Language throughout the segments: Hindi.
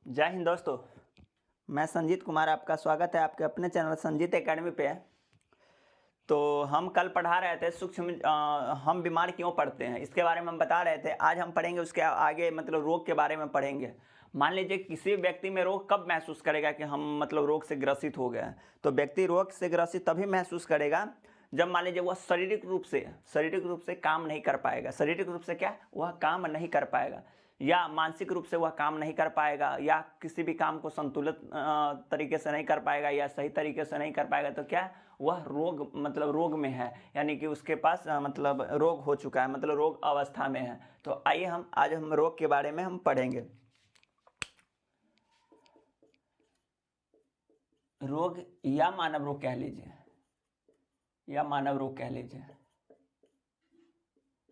जय हिंद दोस्तों। मैं संजीत कुमार, आपका स्वागत है आपके अपने चैनल संजीत एकेडमी पे। तो हम कल पढ़ा रहे थे हम बीमार क्यों पड़ते हैं इसके बारे में हम बता रहे थे। आज हम पढ़ेंगे उसके आगे मतलब रोग के बारे में पढ़ेंगे। मान लीजिए किसी व्यक्ति में रोग कब महसूस करेगा कि हम मतलब रोग से ग्रसित हो गए हैं। तो व्यक्ति रोग से ग्रसित तभी महसूस करेगा जब मान लीजिए वह शारीरिक रूप से काम नहीं कर पाएगा। शारीरिक रूप से क्या, वह काम नहीं कर पाएगा, या मानसिक रूप से वह काम नहीं कर पाएगा, या किसी भी काम को संतुलित तरीके से नहीं कर पाएगा, या सही तरीके से नहीं कर पाएगा। तो क्या, वह रोग में है, यानी कि उसके पास मतलब रोग हो चुका है, मतलब रोग अवस्था में है। तो आइए आज हम रोग के बारे में हम पढ़ेंगे। रोग या मानव रोग कह लीजिए, या मानव रोग कह लीजिए,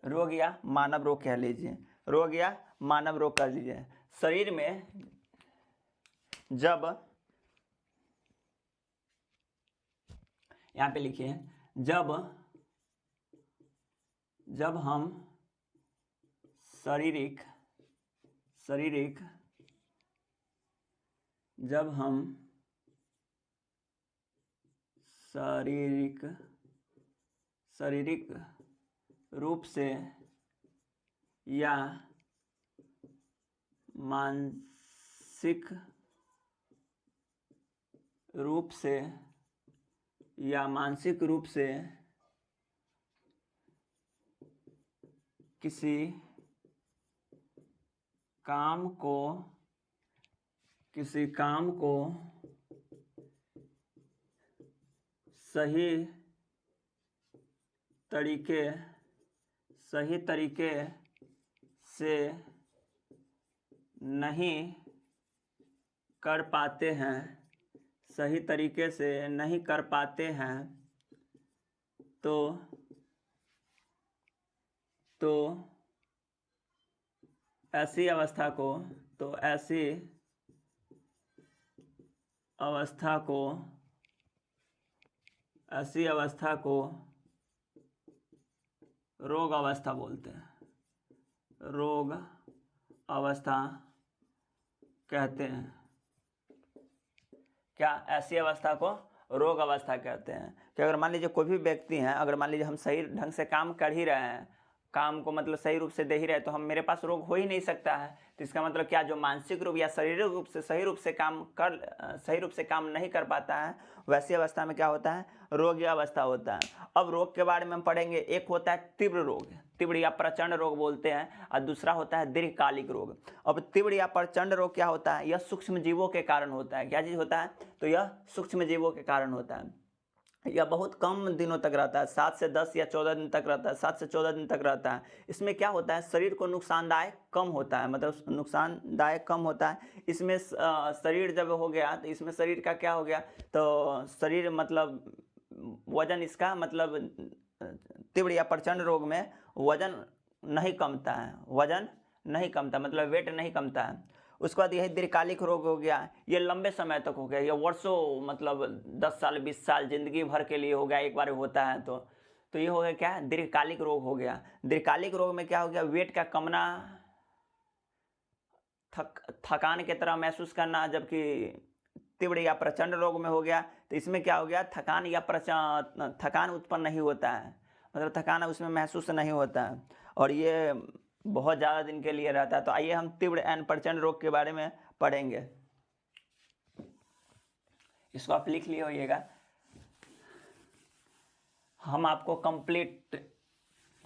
रोग या मानव रोग कह लीजिए, रोग या मानव रोग कर लीजिए। शरीर में जब, यहां पे लिखिए, जब हम शारीरिक रूप से या मानसिक रूप से किसी काम को सही तरीके से नहीं कर पाते हैं, तो ऐसी अवस्था को रोग अवस्था बोलते हैं, रोग अवस्था कहते हैं। क्या, ऐसी अवस्था को रोग अवस्था कहते हैं। कि अगर मान लीजिए कोई भी व्यक्ति है, अगर मान लीजिए हम सही ढंग से काम कर ही रहे हैं, काम को मतलब सही रूप से दे ही रहे, तो हम मेरे पास रोग हो ही नहीं सकता है। तो इसका मतलब क्या, जो मानसिक रूप या शारीरिक रूप से सही रूप से काम नहीं कर पाता है, वैसी अवस्था में क्या होता है, रोग अवस्था होता है। अब रोग के बारे में हम पढ़ेंगे। एक होता है तीव्र रोग, तीव्र या प्रचंड रोग बोलते हैं, और दूसरा होता है दीर्घकालिक रोग। अब तीव्र या प्रचंड रोग क्या होता है, यह सूक्ष्म जीवों के कारण होता है। क्या चीज होता है, तो यह सूक्ष्म जीवों के कारण होता है। यह बहुत कम दिनों तक रहता है, 7 से 10 या 14 दिन तक रहता है, 7 से 14 दिन तक रहता है। इसमें क्या होता है, शरीर को नुकसानदायक कम होता है, मतलब नुकसानदायक कम होता है। इसमें शरीर जब हो गया, तो इसमें शरीर का क्या हो गया, तो शरीर मतलब वजन इसका मतलब तीव्र या प्रचंड रोग में वजन नहीं कमता, मतलब वेट नहीं कमता है। उसके बाद यही दीर्घकालिक रोग हो गया, ये लंबे समय तक हो गया, ये वर्षों मतलब 10 साल 20 साल जिंदगी भर के लिए हो गया, एक बार होता है। तो ये हो गया क्या, दीर्घकालिक रोग हो गया। दीर्घकालिक रोग में क्या हो गया, वेट का कमना, थकान की तरह महसूस करना। जबकि तीव्र या प्रचंड रोग में हो गया, तो इसमें क्या हो गया, थकान उत्पन्न नहीं होता है, मतलब थकान उसमें महसूस नहीं होता है, और ये बहुत ज़्यादा दिन के लिए रहता है। तो आइए हम तीव्र एवं प्रचंड रोग के बारे में पढ़ेंगे। इसको आप लिख लिए होइएगा। हम आपको कंप्लीट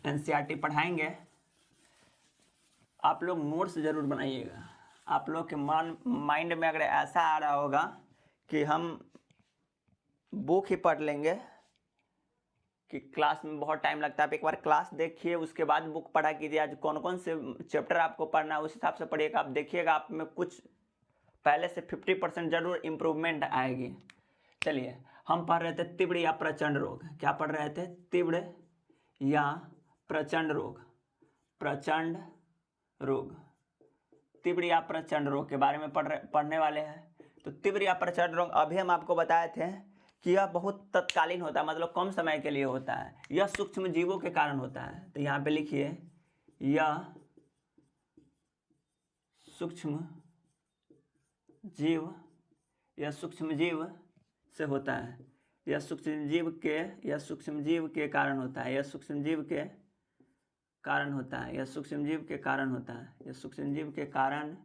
एनसीईआरटी पढ़ाएंगे, आप लोग नोट्स जरूर बनाइएगा। आप लोग के माइंड में अगर ऐसा आ रहा होगा कि हम बुक ही पढ़ लेंगे, कि क्लास में बहुत टाइम लगता है, आप एक बार क्लास देखिए, उसके बाद बुक पढ़ा कीजिए। आज कौन कौन से चैप्टर आपको पढ़ना है उस हिसाब से पढ़िएगा। आप देखिएगा आप में कुछ पहले से 50% जरूर इम्प्रूवमेंट आएगी। चलिए, हम पढ़ रहे थे तीव्र या प्रचंड रोग। क्या पढ़ रहे थे, तीव्र या प्रचंड रोग, तीव्र या प्रचंड रोग के बारे में पढ़ने वाले हैं। तो तीव्र या प्रचंड रोग अभी हम आपको बताए थे कि यह बहुत तत्कालीन होता है, मतलब कम समय के लिए होता है, यह सूक्ष्म जीवों के कारण होता है। तो यहाँ पे लिखिए, यह सूक्ष्म जीव या सूक्ष्म जीव से होता है। यह सूक्ष्म जीव के कारण होता है। यह सूक्ष्म जीव के कारण होता है। यह सूक्ष्म जीव के कारण होता है। यह सूक्ष्म जीव के कारण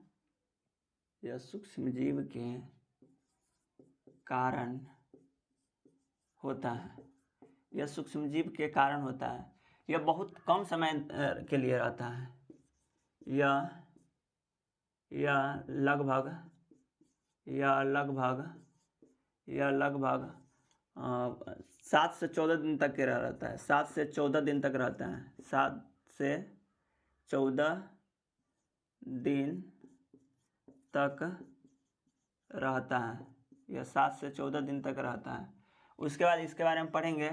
होता है। यह सूक्ष्म जीव के कारण होता है। यह बहुत कम समय के लिए रहता है। यह लगभग 7 से 14 दिन तक के रहता है। 7 से 14 दिन तक रहता है। 7 से 14 दिन तक रहता है। यह 7 से 14 दिन तक रहता है। उसके बाद इसके बारे में पढ़ेंगे।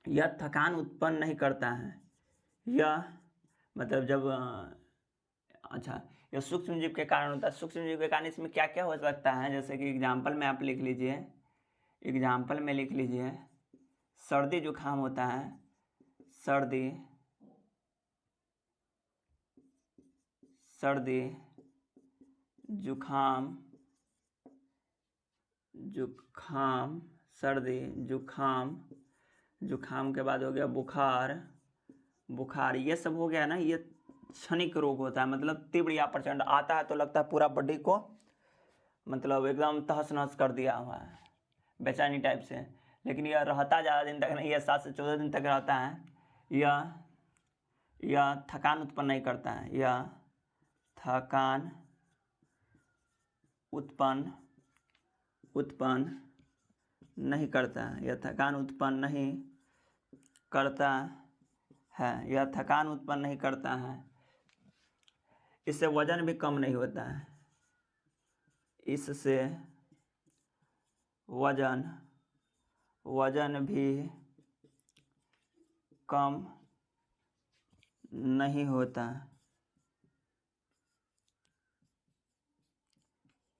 यह थकान उत्पन्न नहीं करता है। यह मतलब जब अच्छा, यह सूक्ष्म जीव के कारण होता है। सूक्ष्म जीव के कारण इसमें क्या क्या हो सकता है, जैसे कि एग्जाम्पल में आप लिख लीजिए। सर्दी जुकाम होता है। सर्दी जुकाम, सर्दी जुकाम के बाद हो गया बुखार। ये सब हो गया ना। ये क्षणिक रोग होता है, मतलब तीव्र या प्रचंड आता है तो लगता है पूरा बॉडी को मतलब एकदम तहस नहस कर दिया हुआ है, बेचैनी टाइप से। लेकिन यह रहता ज़्यादा दिन तक नहीं, यह 7 से 14 दिन तक रहता है। यह थकान उत्पन्न नहीं करता है। यह थकान उत्पन्न नहीं करता है। यह थकान उत्पन्न नहीं करता है। इससे वजन भी कम नहीं होता है। इससे वजन भी कम नहीं होता।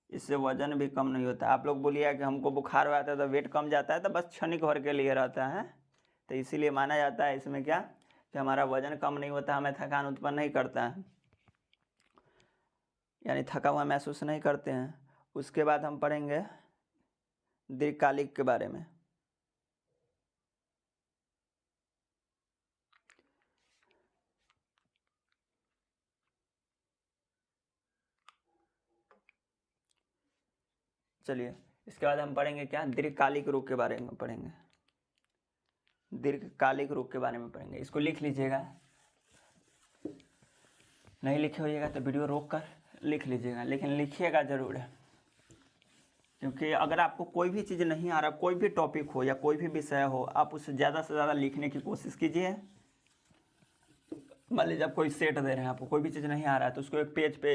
इससे वजन भी कम नहीं होता। आप लोग बोलिए कि हमको बुखार हो जाता है तो वेट कम जाता है, तो बस क्षणिक भर के लिए रहता है। तो इसीलिए माना जाता है इसमें क्या कि हमारा वजन कम नहीं होता, हमें थकान उत्पन्न नहीं करता है, यानी थका हुआ महसूस नहीं करते हैं। उसके बाद हम पढ़ेंगे दीर्घकालिक के बारे में। चलिए, इसके बाद हम पढ़ेंगे क्या, दीर्घकालिक रोग के बारे में पढ़ेंगे। दीर्घकालिक रोग के बारे में पढ़ेंगे। इसको लिख लीजिएगा, नहीं लिखे होइएगा तो वीडियो रोक कर लिख लीजिएगा, लेकिन लिखिएगा जरूर है, क्योंकि अगर आपको कोई भी चीज़ नहीं आ रहा, कोई भी टॉपिक हो या कोई भी विषय हो, आप उसे ज़्यादा से ज़्यादा लिखने की कोशिश कीजिए। मान लीजिए आप कोई सेट दे रहे हैं, आपको कोई भी चीज़ नहीं आ रहा है, तो उसको एक पेज पे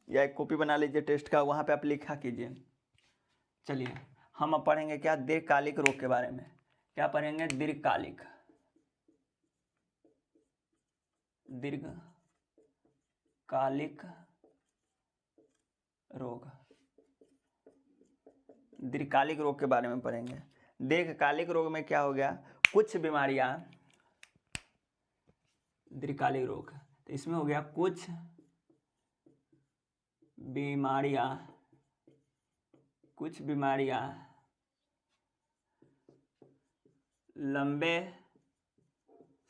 या एक कॉपी बना लीजिए टेस्ट का, वहाँ पे आप लिखा कीजिए। चलिए, हम अब पढ़ेंगे क्या, दीर्घकालिक रोग के बारे में। क्या पढ़ेंगे, दीर्घकालिक रोग। दीर्घकालिक रोग के बारे में पढ़ेंगे। दीर्घकालिक रोग में क्या हो गया, कुछ बीमारियां, दीर्घकालिक रोग तो इसमें हो गया कुछ बीमारियां लंबे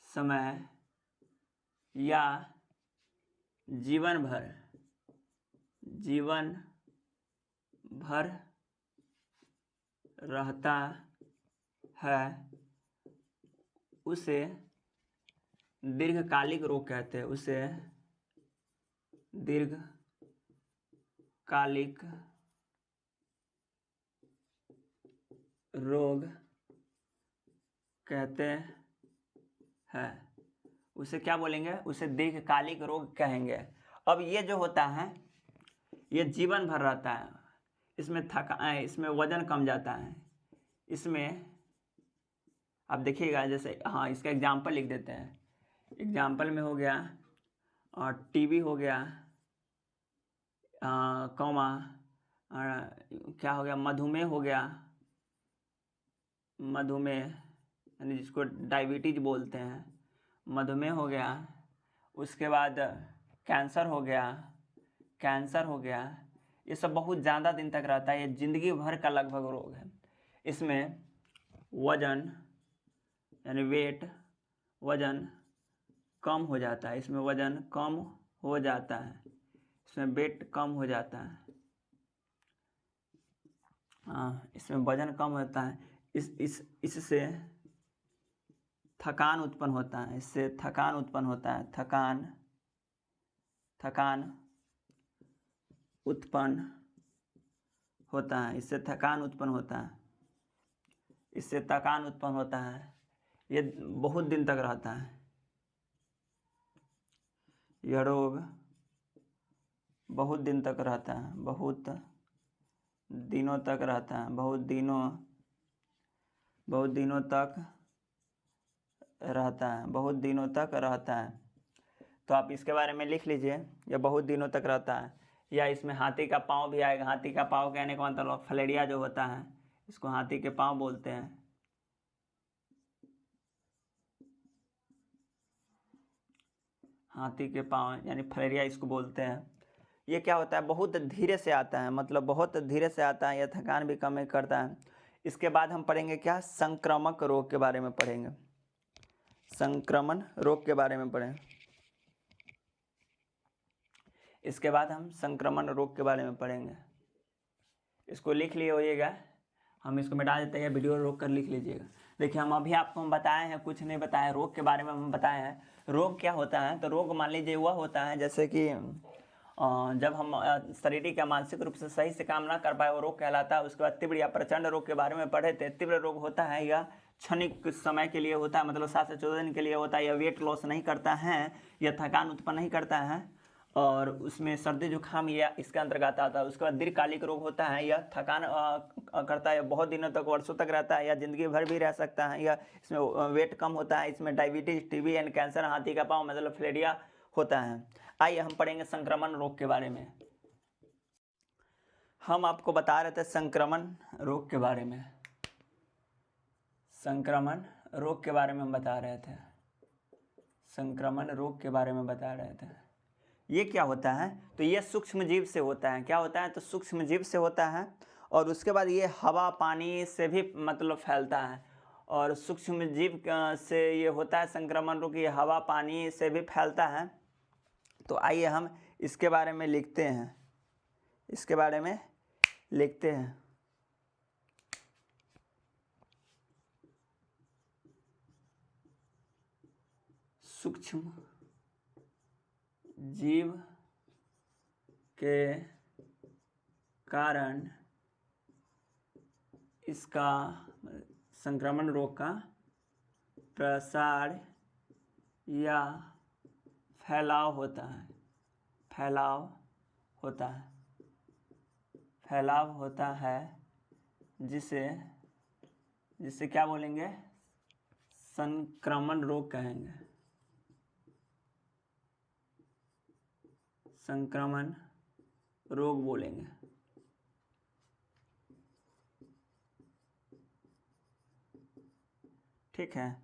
समय या जीवन भर रहता है, उसे दीर्घकालिक रोग कहते हैं। उसे दीर्घकालिक रोग कहते हैं। उसे क्या बोलेंगे, उसे दीर्घकालिक रोग कहेंगे। अब ये जो होता है ये जीवन भर रहता है, इसमें वजन कम जाता है। इसमें आप देखिएगा, जैसे हाँ इसका एग्जाम्पल लिख देते हैं। एग्जाम्पल में हो गया और टीबी हो गया, क्या हो गया, मधुमेह हो गया, यानी जिसको डायबिटीज बोलते हैं, मधुमेह हो गया। उसके बाद कैंसर हो गया। ये सब बहुत ज़्यादा दिन तक रहता है, ये जिंदगी भर का लगभग रोग है। इसमें वजन यानी वेट, वजन कम हो जाता है, इसमें वजन कम हो जाता है, इसमें वेट कम हो जाता है, हाँ इसमें वजन कम होता है। इससे थकान उत्पन्न होता है, इससे थकान उत्पन्न होता है, थकान उत्पन्न होता है, इससे थकान उत्पन्न होता है, इससे थकान उत्पन्न होता है। ये बहुत दिन तक रहता है, यह रोग बहुत दिन तक रहता है, बहुत दिनों तक रहता है, बहुत दिनों तक रहता है, बहुत दिनों तक रहता है। तो आप इसके बारे में लिख लीजिए, यह बहुत दिनों तक रहता है। या इसमें हाथी का पाँव भी आएगा। हाथी का पाँव कहने का मतलब फलेरिया जो होता है, इसको हाथी के पाँव बोलते हैं। हाथी के पाँव यानी फलेरिया इसको बोलते हैं। ये क्या होता है, बहुत धीरे से आता है, मतलब बहुत धीरे से आता है, यह थकान भी कम करता है। इसके बाद हम पढ़ेंगे क्या, संक्रामक रोग के बारे में पढ़ेंगे, संक्रमण रोग के बारे में पढ़ें। इसके बाद हम संक्रमण रोग के बारे में पढ़ेंगे। इसको लिख लिए होइएगा, हम इसको मिटा देते हैं, वीडियो रोक कर लिख लीजिएगा। देखिए हम अभी आपको हम बताए हैं, कुछ नहीं बताया, रोग के बारे में हम बताए हैं। रोग क्या होता है, तो रोग मान लीजिए वह होता है जैसे कि जब हम शारीरिक या मानसिक रूप से सही से काम ना कर पाए, वो रोग कहलाता है। उसके बाद तीव्र या प्रचंड रोग के बारे में पढ़े थे। तीव्र रोग होता है या क्षणिक समय के लिए होता है, मतलब 7 से 14 दिन के लिए होता है। यह वेट लॉस नहीं करता है, यह थकान उत्पन्न नहीं करता है, और उसमें सर्दी जुकाम या इसके अंतर्गत आता है। उसके बाद दीर्घकालिक रोग होता है, यह थकान करता है, बहुत दिनों तक, वर्षों तक रहता है, या जिंदगी भर भी रह सकता है। या इसमें वेट कम होता है। इसमें डायबिटीज, टीबी एंड कैंसर, हाथी का पाँव मतलब फिलेरिया होता है। आइए हम पढ़ेंगे संक्रमण रोग के बारे में। हम आपको बता रहे थे संक्रमण रोग के बारे में, संक्रमण रोग के बारे में हम बता रहे थे, संक्रमण रोग के बारे में बता रहे थे। ये क्या होता है, तो ये सूक्ष्म जीव से होता है। क्या होता है, तो सूक्ष्म जीव से होता है। और उसके बाद ये हवा पानी से भी मतलब फैलता है, और सूक्ष्म जीव से ये होता है संक्रमण रोग, ये हवा पानी से भी फैलता है। तो आइए हम इसके बारे में लिखते हैं, इसके बारे में लिखते हैं। सूक्ष्म जीव के कारण इसका संक्रमण रोग का प्रसार या फैलाव होता है, फैलाव होता है, फैलाव होता है, जिसे क्या बोलेंगे, संक्रमण रोग कहेंगे, संक्रमण रोग बोलेंगे। ठीक है,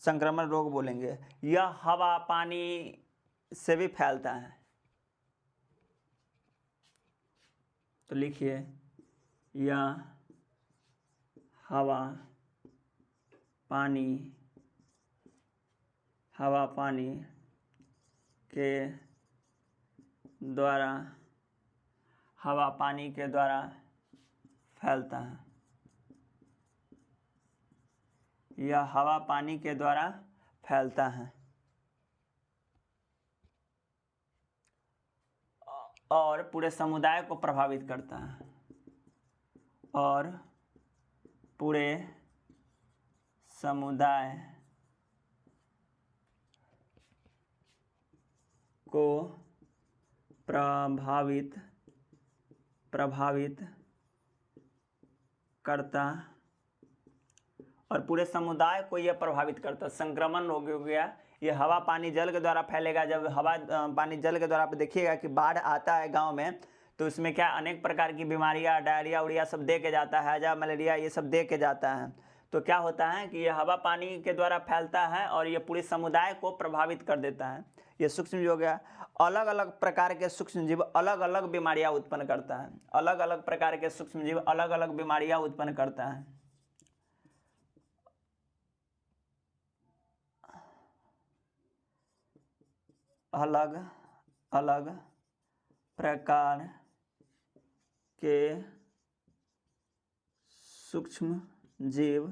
संक्रमण रोग बोलेंगे। यह हवा पानी से भी फैलता है। तो लिखिए, यह हवा पानी के द्वारा, हवा पानी के द्वारा फैलता है। यह हवा पानी के द्वारा फैलता है और पूरे समुदाय को प्रभावित करता है, और पूरे समुदाय को प्रभावित करता, और पूरे समुदाय को यह प्रभावित करता। संक्रमण हो गया, ये हवा पानी जल के द्वारा फैलेगा। जब हवा पानी जल के द्वारा आप देखिएगा कि बाढ़ आता है गांव में, तो उसमें क्या अनेक प्रकार की बीमारियां, डायरिया उड़िया सब दे के जाता है, हैजा मलेरिया ये सब दे के जाता है। तो क्या होता है कि ये हवा पानी के द्वारा फैलता है और ये पूरे समुदाय को प्रभावित कर देता है। ये सूक्ष्म जीव हो गया। अलग अलग प्रकार के सूक्ष्म जीव अलग अलग बीमारियां उत्पन्न करता है। अलग अलग प्रकार के सूक्ष्म जीव अलग अलग बीमारियां उत्पन्न करता है। अलग अलग प्रकार के सूक्ष्म जीव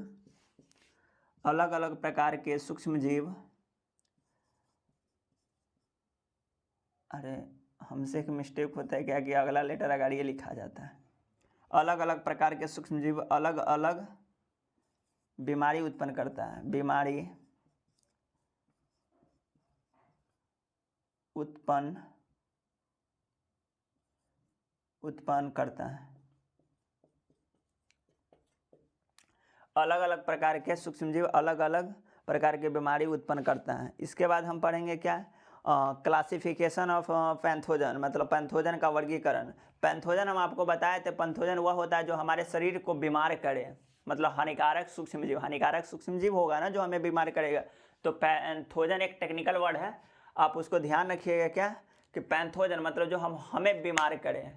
अलग अलग प्रकार के सूक्ष्म जीव, अरे हमसे एक मिस्टेक होता है क्या कि अगला लेटर अगाड़ी ये लिखा जाता है। अलग अलग प्रकार के सूक्ष्म जीव अलग अलग बीमारी उत्पन्न करता है। बीमारी उत्पन्न करता है। अलग अलग प्रकार के सूक्ष्म जीव अलग अलग प्रकार की बीमारी उत्पन्न करता है। इसके बाद हम पढ़ेंगे क्या, क्लासिफिकेशन ऑफ पैथोजन, मतलब पैथोजन का वर्गीकरण। पैथोजन हम आपको बताए थे, पैथोजन वह होता है जो हमारे शरीर को बीमार करे, मतलब हानिकारक सूक्ष्म जीव। हानिकारक सूक्ष्म जीव होगा ना जो हमें बीमार करेगा, तो पैथोजन एक टेक्निकल वर्ड है, आप उसको ध्यान रखिएगा क्या कि पैथोजन मतलब जो हमें बीमार करे,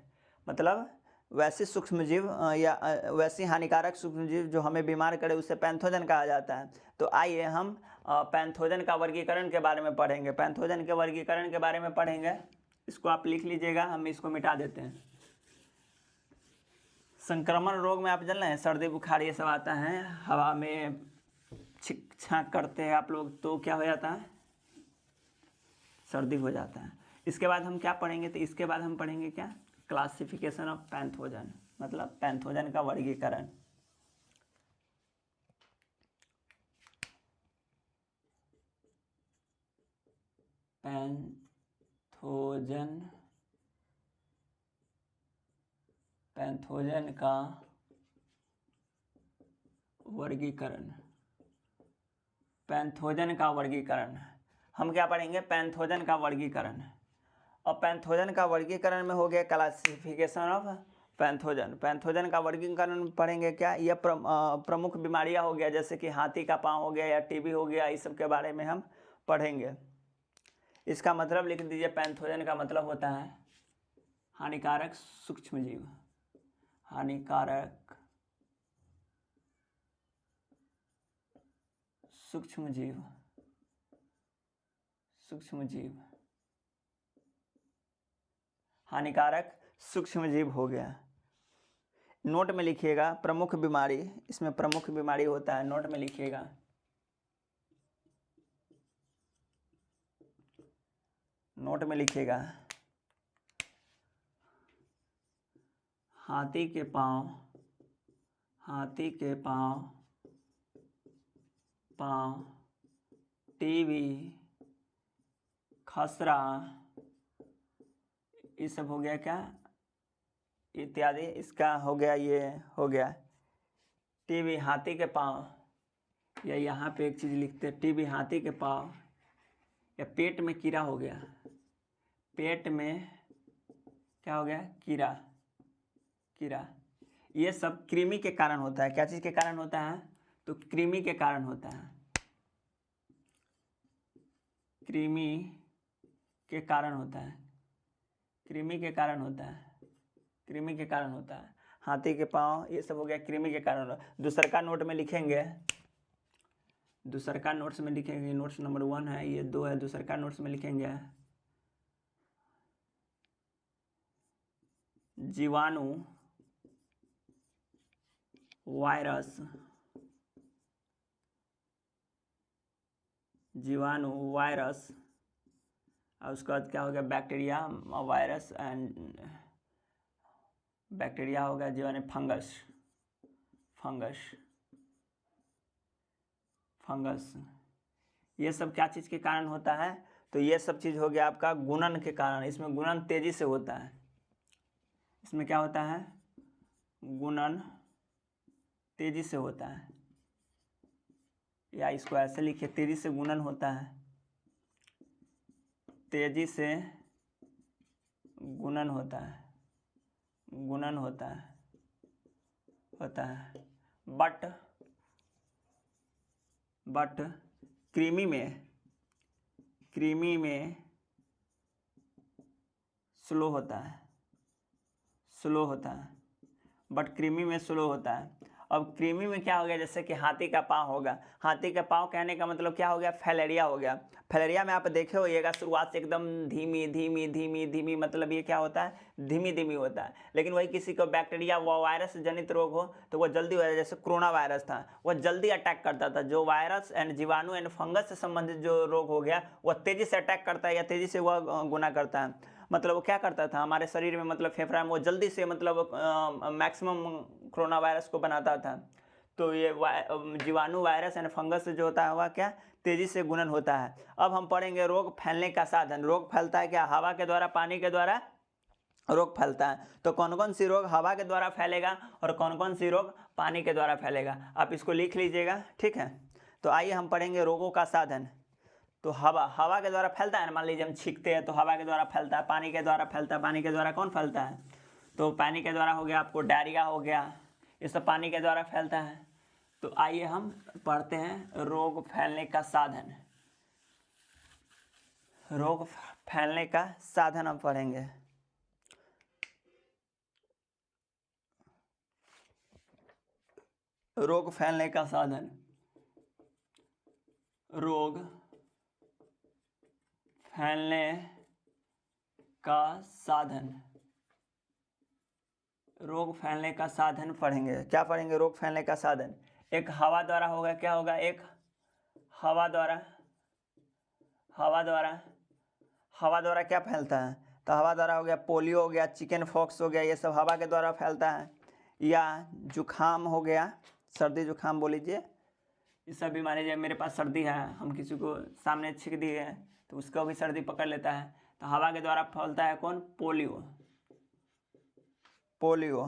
मतलब वैसे सूक्ष्म जीव या वैसी हानिकारक सूक्ष्म जीव जो हमें बीमार करे उसे पैथोजन कहा जाता है। तो आइए हम पैथोजन का वर्गीकरण के बारे में पढ़ेंगे। पैथोजन के वर्गीकरण के बारे में पढ़ेंगे, इसको आप लिख लीजिएगा, हम इसको मिटा देते हैं। संक्रमण रोग में आप जान रहे हैं, सर्दी बुखार ये सब आता है, हवा में छिक छाक करते हैं आप लोग, तो क्या हो जाता है, सर्दी हो जाता है। इसके बाद हम क्या पढ़ेंगे, तो इसके बाद हम पढ़ेंगे क्या, क्लासिफिकेशन ऑफ पैथोजन, मतलब पैथोजन का वर्गीकरण। पैथोजन का वर्गीकरण। पैथोजन का वर्गीकरण हम क्या पढ़ेंगे, पैथोजन का वर्गीकरण। और पैथोजन का वर्गीकरण में हो गया क्लासिफिकेशन ऑफ पैथोजन। पैथोजन का वर्गीकरण पढ़ेंगे क्या, यह प्रमुख बीमारियां हो गया, जैसे कि हाथी का पांव हो गया या टीबी हो गया, इस सब के बारे में हम पढ़ेंगे। इसका मतलब लिख दीजिए, पैथोजन का मतलब होता है हानिकारक सूक्ष्म जीव। हानिकारक सूक्ष्म जीव, सूक्ष्म जीव, हानिकारक सूक्ष्म जीव हो गया। नोट में लिखिएगा प्रमुख बीमारी, इसमें प्रमुख बीमारी होता है, नोट में लिखिएगा। नोट में लिखिएगा हाथी के पांव, हाथी के पांव, टीबी, खसरा, ये सब हो गया क्या, इत्यादि। इसका हो गया, ये हो गया टीबी, हाथी के पांव, या यहाँ पे एक चीज़ लिखते हैं, टीबी हाथी के पांव, या पेट में कीड़ा हो गया, पेट में क्या हो गया, कीड़ा, कीड़ा। ये सब कृमि के कारण होता है। क्या चीज़ के कारण होता है, तो कृमि के कारण होता है, कृमि के कारण होता है, कृमि के कारण होता है, कृमि के कारण होता है। हाथी के पांव ये सब हो गया कृमि के कारण। दूसरका नोट में लिखेंगे, दूसरका नोट्स में लिखेंगे, नोट्स नंबर 1 है, ये 2 है, दूसरका नोट्स में लिखेंगे जीवाणु, वायरस, जीवाणु, वायरस, और उसके बाद क्या हो गया, बैक्टीरिया, वायरस एंड बैक्टीरिया हो गया, जीवाणु, फंगस, फंगस, फंगस। ये सब क्या चीज़ के कारण होता है, तो ये सब चीज़ हो गया आपका गुणन के कारण। इसमें गुणन तेजी से होता है, इसमें क्या होता है, गुणन तेजी से होता है, या इसको ऐसे लिखिए, तेजी से गुणन होता है, तेजी से गुणन होता है, गुणन होता है। बट कृमि में स्लो होता है, स्लो होता है, बट कृमि में स्लो होता है। अब कृमि में क्या हो गया, जैसे कि हाथी का पाँव होगा, हाथी का पाँव कहने का मतलब क्या हो गया, फैलेरिया हो गया। फैलेरिया में आप देखे होइएगा शुरुआत से एकदम धीमी धीमी धीमी धीमी, मतलब ये क्या होता है, धीमी धीमी होता है। लेकिन वही किसी को बैक्टीरिया व वायरस जनित रोग हो तो वो जल्दी हो जाए, जैसे कोरोना वायरस था, वह जल्दी अटैक करता था। जो वायरस एंड जीवाणु एंड फंगस से संबंधित जो रोग हो गया वह तेजी से अटैक करता है या तेजी से वह गुना करता है। मतलब वो क्या करता था हमारे शरीर में, मतलब फेफड़ा में वो जल्दी से मतलब मैक्सिमम कोरोना वायरस को बनाता था। तो ये जीवाणु वायरस एंड फंगस से जो होता है वह क्या, तेजी से गुणन होता है। अब हम पढ़ेंगे रोग फैलने का साधन। रोग फैलता है क्या, हवा के द्वारा, पानी के द्वारा रोग फैलता है। तो कौन कौन सी रोग हवा के द्वारा फैलेगा और कौन कौन सी रोग पानी के द्वारा फैलेगा, आप इसको लिख लीजिएगा, ठीक है। तो आइए हम पढ़ेंगे रोगों का साधन। तो हवा के द्वारा फैलता है ना, मान लीजिए हम छींकते हैं तो हवा के द्वारा फैलता है, पानी के द्वारा फैलता है। पानी के द्वारा कौन फैलता है, तो पानी के द्वारा हो गया आपको डायरिया हो गया, ये सब पानी के द्वारा फैलता है। तो आइए हम पढ़ते हैं रोग फैलने का साधन। रोग फैलने का साधन हम पढ़ेंगे। रोग फैलने का साधन, रोग फैलने का साधन, रोग फैलने का साधन पढ़ेंगे। क्या पढ़ेंगे, रोग फैलने का साधन। एक हवा द्वारा होगा, क्या होगा, एक हवा द्वारा, हवा द्वारा, हवा द्वारा क्या फैलता है, तो हवा द्वारा हो गया पोलियो हो गया, चिकन फॉक्स हो गया, ये सब हवा के द्वारा फैलता है। या जुखाम हो गया, सर्दी जुखाम बोल लीजिए, ये सब बीमारी, जब मेरे पास सर्दी है, हम किसी को सामने छींक दिए तो उसको भी सर्दी पकड़ लेता है, तो हवा के द्वारा फैलता है कौन, polio, polio,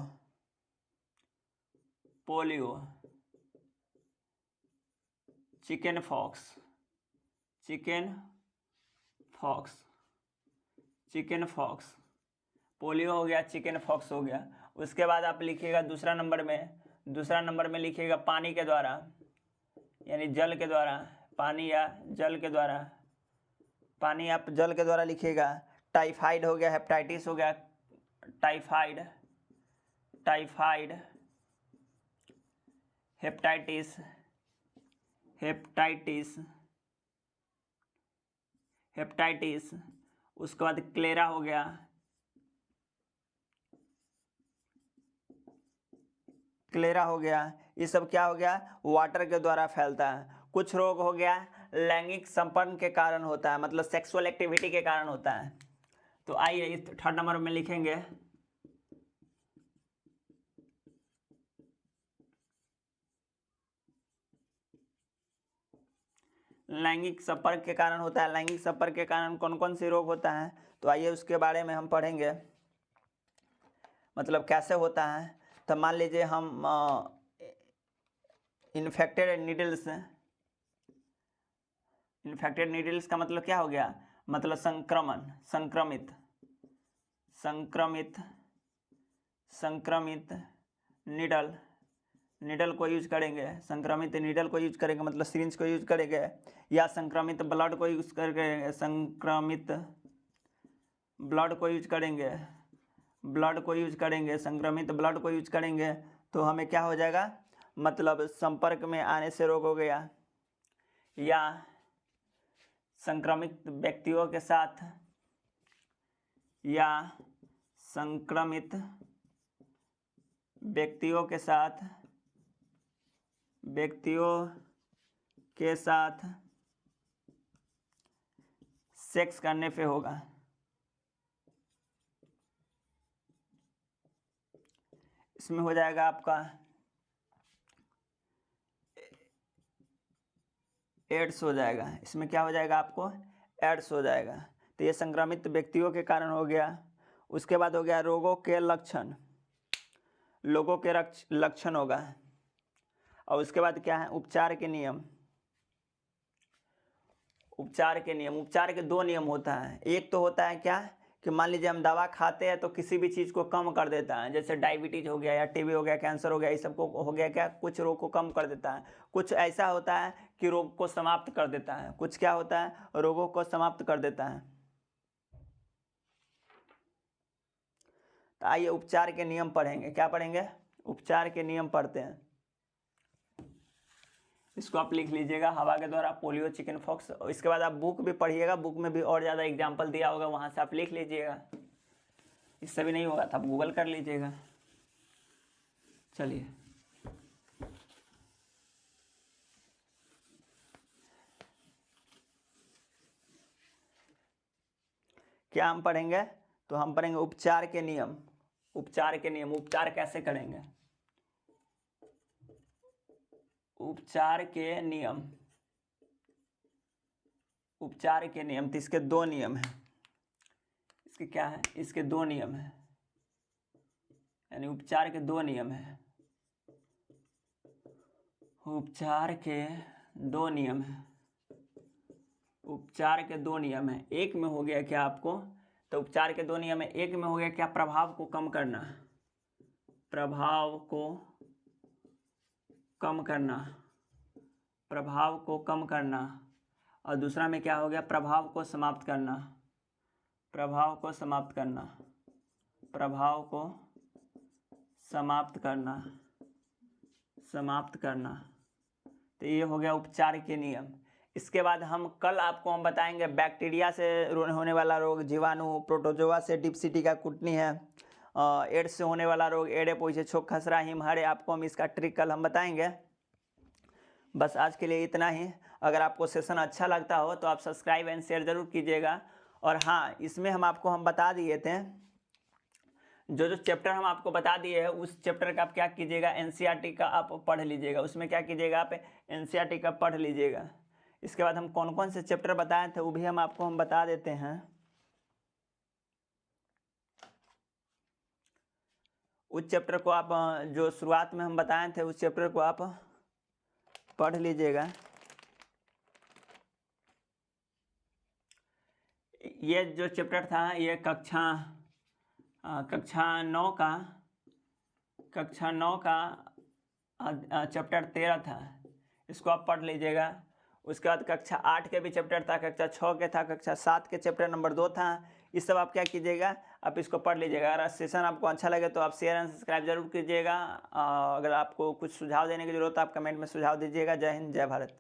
polio, chicken pox, chicken pox, chicken pox, polio हो गया, चिकन फॉक्स हो गया। उसके बाद आप लिखिएगा दूसरा नंबर में लिखिएगा पानी के द्वारा, यानी जल के द्वारा, पानी या जल के द्वारा, पानी आप जल के द्वारा लिखिएगा। टाइफाइड हो गया, हेपेटाइटिस हो गया, typhoid, typhoid, hepatitis, hepatitis, hepatitis. उसके बाद क्लेरा हो गया, क्लेरा हो गया। ये सब क्या हो गया, वाटर के द्वारा फैलता है। कुछ रोग हो गया लैंगिक संपर्क के कारण होता है, मतलब सेक्सुअल एक्टिविटी के कारण होता है। तो आइए इस थर्ड नंबर में लिखेंगे लैंगिक संपर्क के कारण होता है। लैंगिक संपर्क के कारण कौन कौन से रोग होता है, तो आइए उसके बारे में हम पढ़ेंगे, मतलब कैसे होता है। तो मान लीजिए हम इन्फेक्टेड नीडल्स, इन्फेक्टेड नीडल्स का मतलब क्या हो गया, मतलब संक्रमण, संक्रमित, संक्रमित, संक्रमित नीडल, नीडल को यूज करेंगे, संक्रमित नीडल को यूज करेंगे, मतलब सिरिंज को यूज करेंगे। या संक्रमित ब्लड को यूज करेंगे, संक्रमित ब्लड को यूज करेंगे, ब्लड को यूज करेंगे, संक्रमित ब्लड को यूज करेंगे। तो हमें क्या हो जाएगा, मतलब संपर्क में आने से रोग हो गया, या संक्रमित व्यक्तियों के साथ, या संक्रमित व्यक्तियों के साथ, व्यक्तियों के साथ सेक्स करने पे होगा। इसमें हो जाएगा आपका एड्स हो जाएगा, इसमें क्या हो जाएगा आपको, एड्स हो जाएगा। तो ये संक्रमित व्यक्तियों के कारण हो गया। उसके बाद हो गया रोगों के लक्षण, लोगों के लक्षण होगा। और उसके बाद क्या है, उपचार के नियम, उपचार के नियम। उपचार के दो नियम होता है, एक तो होता है क्या कि मान लीजिए हम दवा खाते हैं तो किसी भी चीज़ को कम कर देता है, जैसे डायबिटीज हो गया या टीबी हो गया, कैंसर हो गया, ये सब को हो गया क्या, कुछ रोग को कम कर देता है। कुछ ऐसा होता है कि रोग को समाप्त कर देता है, कुछ क्या होता है, रोगों को समाप्त कर देता है। तो आइए उपचार के नियम पढ़ेंगे। क्या पढ़ेंगे? उपचार के नियम पढ़ते हैं। इसको आप लिख लीजिएगा, हवा के द्वारा पोलियो, चिकन पॉक्स। इसके बाद आप बुक भी पढ़िएगा, बुक में भी और ज़्यादा एग्जाम्पल दिया होगा, वहाँ से आप लिख लीजिएगा। इससे भी नहीं होगा तो आप गूगल कर लीजिएगा। चलिए, क्या हम पढ़ेंगे? तो हम पढ़ेंगे उपचार के नियम। उपचार के नियम, उपचार कैसे करेंगे? उपचार के नियम, उपचार के नियम। तो इसके दो नियम हैं। इसके क्या है? इसके दो नियम हैं, यानी उपचार के दो नियम हैं। उपचार के दो नियम हैं। उपचार के दो नियम हैं। एक में हो गया क्या आपको? तो उपचार के दो नियम है। एक में हो गया क्या? प्रभाव को कम करना, प्रभाव को कम करना, प्रभाव को कम करना। और दूसरा में क्या हो गया? प्रभाव को समाप्त करना, प्रभाव को समाप्त करना, प्रभाव को समाप्त करना, समाप्त करना। तो ये हो गया उपचार के नियम। इसके बाद कल आपको हम बताएंगे बैक्टीरिया से होने वाला रोग, जीवाणु, प्रोटोजोआ से डिप्सिटिका कुटनी है, एड्स से होने वाला रोग, एडेपोइसे, छोक खसरा, हिमहरे। आपको हम इसका ट्रिक कल हम बताएंगे। बस आज के लिए इतना ही। अगर आपको सेशन अच्छा लगता हो तो आप सब्सक्राइब एंड शेयर ज़रूर कीजिएगा। और हाँ, इसमें आपको हम बता दिए थे, जो चैप्टर हम आपको बता दिए हैं उस चैप्टर का आप क्या कीजिएगा? एनसीईआरटी का आप पढ़ लीजिएगा। उसमें क्या कीजिएगा? आप एनसीईआरटी का पढ़ लीजिएगा। इसके बाद हम कौन कौन से चैप्टर बताए थे वो भी आपको बता देते हैं। उस चैप्टर को आप जो शुरुआत में हम बताए थे उस चैप्टर को आप पढ़ लीजिएगा। ये जो चैप्टर था ये कक्षा 9 का चैप्टर 13 था। इसको आप पढ़ लीजिएगा। उसके बाद कक्षा 8 के भी चैप्टर था, कक्षा 6 के था, कक्षा 7 के चैप्टर नंबर 2 था। इस सब आप क्या कीजिएगा? आप इसको पढ़ लीजिएगा। अगर सेशन आपको अच्छा लगे तो आप शेयर एंड सब्सक्राइब जरूर कीजिएगा। अगर आपको कुछ सुझाव देने की जरूरत है आप कमेंट में सुझाव दीजिएगा। जय हिंद, जय भारत।